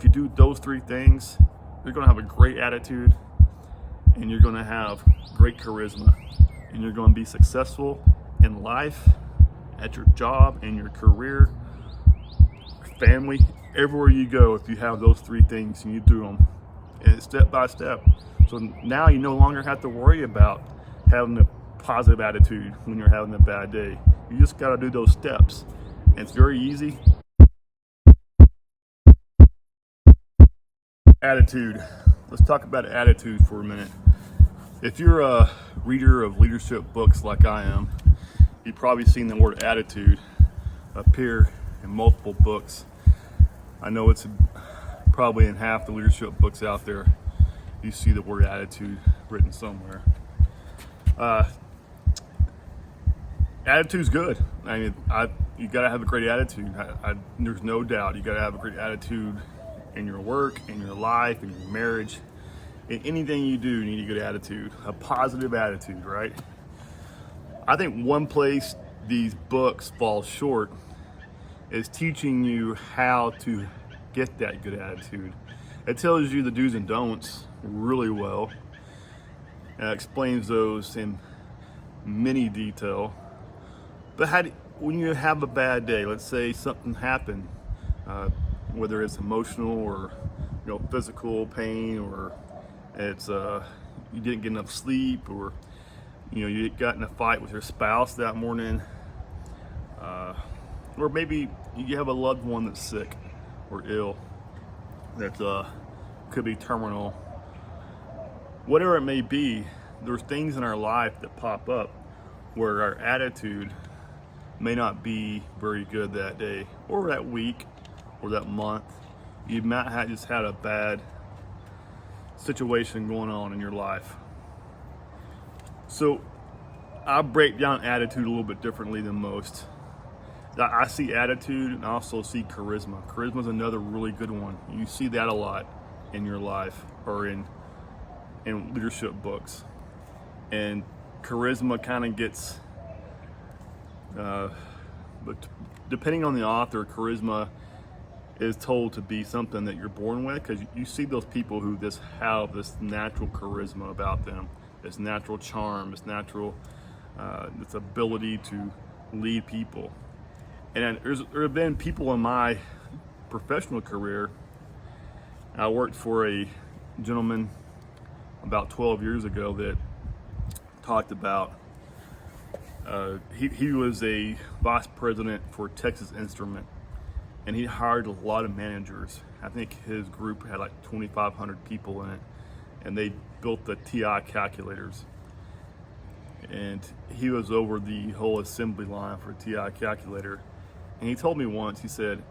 If you do those three things, you're going to have a great attitude, and you're going to have great charisma, and you're going to be successful in life, at your job, in your career, family, everywhere you go. If you have those three things and you do them, and step by step, so now you no longer have to worry about having a positive attitude when you're having a bad day. You just got to do those steps, and it's very easy. Attitude. Let's talk about attitude for a minute. If you're a reader of leadership books like I am, you've probably seen the word attitude appear in multiple books. I know it's probably in half the leadership books out there. You see the word attitude written somewhere. Attitude's good. I mean, you got to have a great attitude. There's no doubt. You got to have a great attitude in your work, in your life, in your marriage. In anything you do, you need a good attitude, a positive attitude, right? I think one place these books fall short is teaching you how to get that good attitude. It tells you the do's and don'ts really well. It explains those in many detail. But when you have a bad day, let's say something happened, whether it's emotional or physical pain, or it's you didn't get enough sleep, or you got in a fight with your spouse that morning, or maybe you have a loved one that's sick or ill, that could be terminal. Whatever it may be, there's things in our life that pop up where our attitude may not be very good that day, or that week, or that month. You might have just had a bad situation going on in your life. So I break down attitude a little bit differently than most. I see attitude and I also see charisma. Charisma is another really good one. You see that a lot in your life, or in leadership books. And charisma kind of gets, but depending on the author, charisma is told to be something that you're born with, because you see those people who just have this natural charisma about them, this natural charm, this natural, this ability to lead people. And there have been people in my professional career. I worked for a gentleman about 12 years ago that talked about, he was a vice president for Texas Instrument, and he hired a lot of managers. I think his group had like 2,500 people in it, and they built the TI calculators. And he was over the whole assembly line for a TI calculator. And he told me once, he said,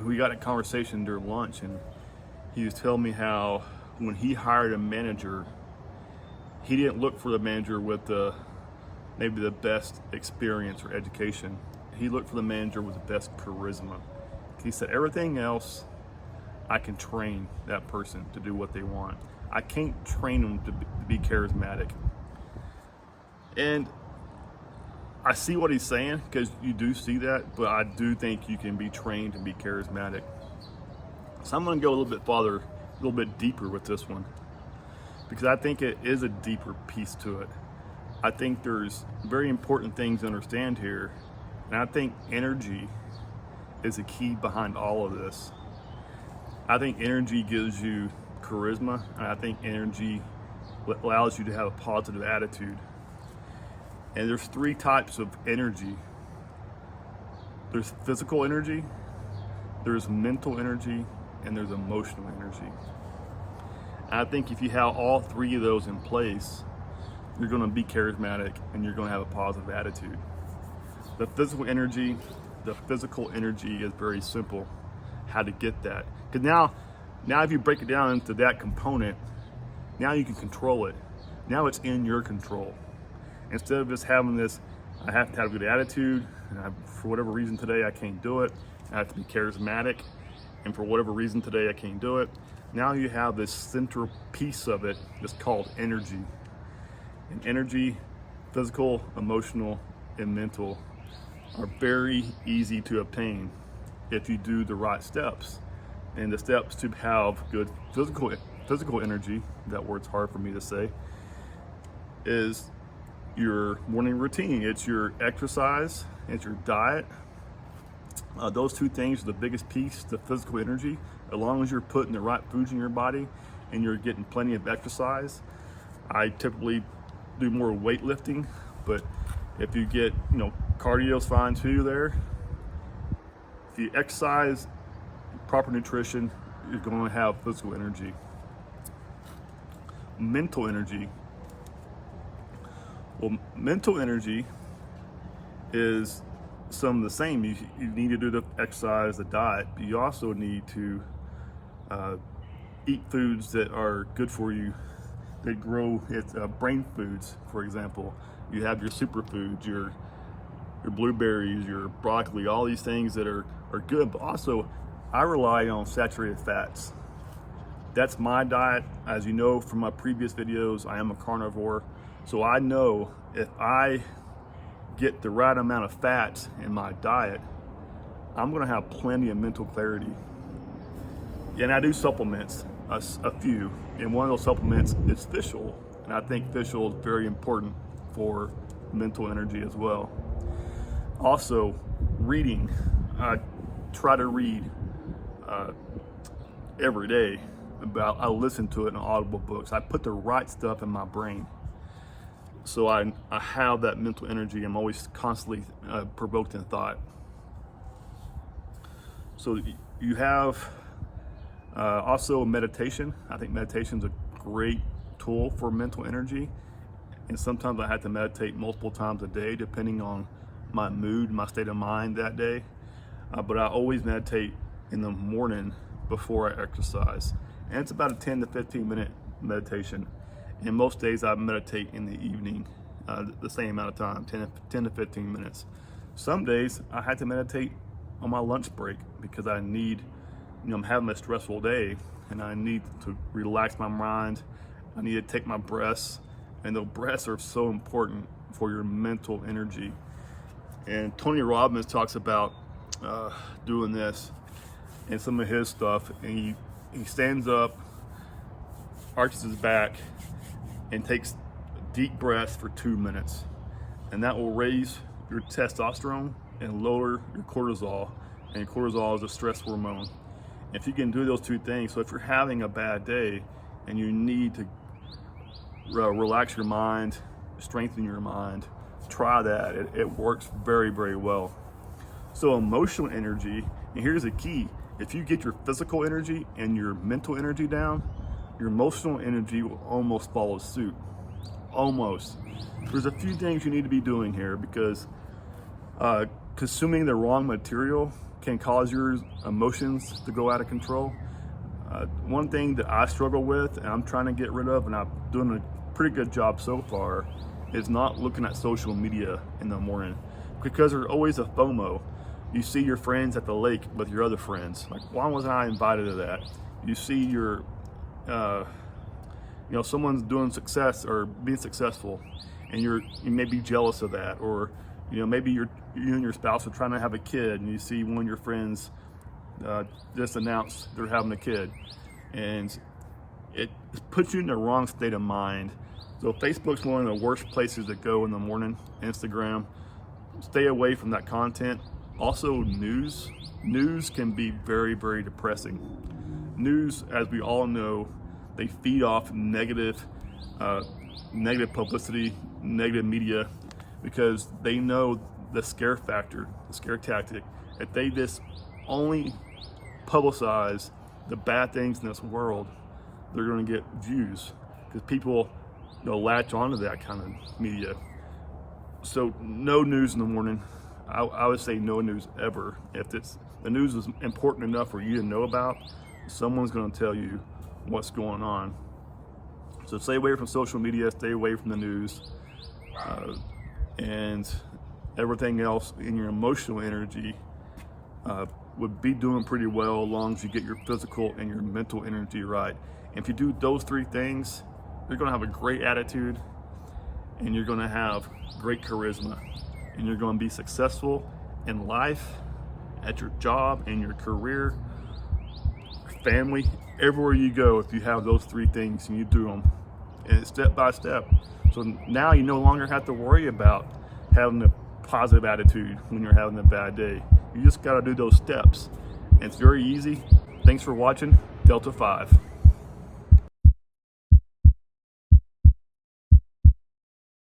we got a conversation during lunch, and he was telling me how when he hired a manager, he didn't look for the manager with maybe the best experience or education. He looked for the manager with the best charisma. He said, everything else, I can train that person to do what they want. I can't train them to be charismatic. And I see what he's saying, because you do see that, but I do think you can be trained to be charismatic. So I'm going to go a little bit farther, a little bit deeper with this one, because I think it is a deeper piece to it. I think there's very important things to understand here, and I think energy is the key behind all of this. I think energy gives you charisma, and I think energy allows you to have a positive attitude. And there's three types of energy. There's physical energy, there's mental energy, and there's emotional energy. And I think if you have all three of those in place, you're going to be charismatic and you're going to have a positive attitude. The physical energy is very simple, how to get that. Because now if you break it down into that component, now you can control it. Now it's in your control. Instead of just having this, I have to have a good attitude, and for whatever reason today I can't do it. I have to be charismatic, and for whatever reason today I can't do it. Now you have this central piece of it that's called energy. And energy, physical, emotional, and mental, are very easy to obtain if you do the right steps. And the steps to have good physical energy, that word's hard for me to say, is your morning routine. It's your exercise, it's your diet. Those two things are the biggest piece to physical energy. As long as you're putting the right foods in your body and you're getting plenty of exercise. I typically do more weightlifting, but if you get, cardio's fine too there. If you exercise, proper nutrition, you're going to have physical energy. Mental energy. Well, mental energy is some of the same. You need to do the exercise, the diet, but you also need to eat foods that are good for you, that grow. It's brain foods, for example. You have your superfoods, your blueberries, your broccoli, all these things that are good, but also I rely on saturated fats. That's my diet. As you know from my previous videos, I am a carnivore, so I know if I get the right amount of fats in my diet, I'm gonna have plenty of mental clarity. And I do supplements, a few, and one of those supplements is fish oil, and I think fish oil is very important for mental energy as well. Also, reading. I try to read every day. I listen to it in audible books. I put the right stuff in my brain, so I have that mental energy. I'm always constantly provoked in thought. So you have also meditation. I think meditation is a great tool for mental energy, and sometimes I have to meditate multiple times a day depending on my mood, my state of mind that day. But I always meditate in the morning before I exercise, and it's about a 10 to 15 minute meditation. And most days I meditate in the evening, the same amount of time, 10 to 15 minutes. Some days I had to meditate on my lunch break because I need, I'm having a stressful day and I need to relax my mind. I need to take my breaths, and the breaths are so important for your mental energy. And Tony Robbins talks about doing this in some of his stuff, and he stands up, arches his back, and takes deep breaths for 2 minutes, and that will raise your testosterone and lower your cortisol, and cortisol is a stress hormone. If you can do those two things, so if you're having a bad day and you need to relax your mind, strengthen your mind, try that. It works very, very well. So emotional energy, and here's the key: if you get your physical energy and your mental energy down, your emotional energy will almost follow suit. Almost. There's a few things you need to be doing here, because consuming the wrong material can cause your emotions to go out of control. One thing that I struggle with, and I'm trying to get rid of, and I'm doing a pretty good job so far, is not looking at social media in the morning, because there's always a FOMO. You see your friends at the lake with your other friends. Like, why wasn't I invited to that? You see your, someone's doing success or being successful, and you may be jealous of that, or maybe you and your spouse are trying to have a kid, and you see one of your friends just announced they're having a kid, and it puts you in the wrong state of mind. So Facebook's one of the worst places to go in the morning. Instagram, stay away from that content. Also, news can be very, very depressing. News, as we all know, they feed off negative publicity, negative media, because they know the scare factor, the scare tactic. If they just only publicize the bad things in this world, they're going to get views, because people latch onto that kind of media. So no news in the morning. I would say no news ever. If the news is important enough for you to know about, someone's going to tell you what's going on. So stay away from social media, stay away from the news, and everything else in your emotional energy would be doing pretty well, as long as you get your physical and your mental energy right. And if you do those three things, you're going to have a great attitude, and you're going to have great charisma, and you're going to be successful in life, at your job, in your career. family, everywhere you go, if you have those three things and you do them, and it's step by step. So now you no longer have to worry about having a positive attitude when you're having a bad day. You just got to do those steps. And it's very easy. Thanks for watching Delta 5.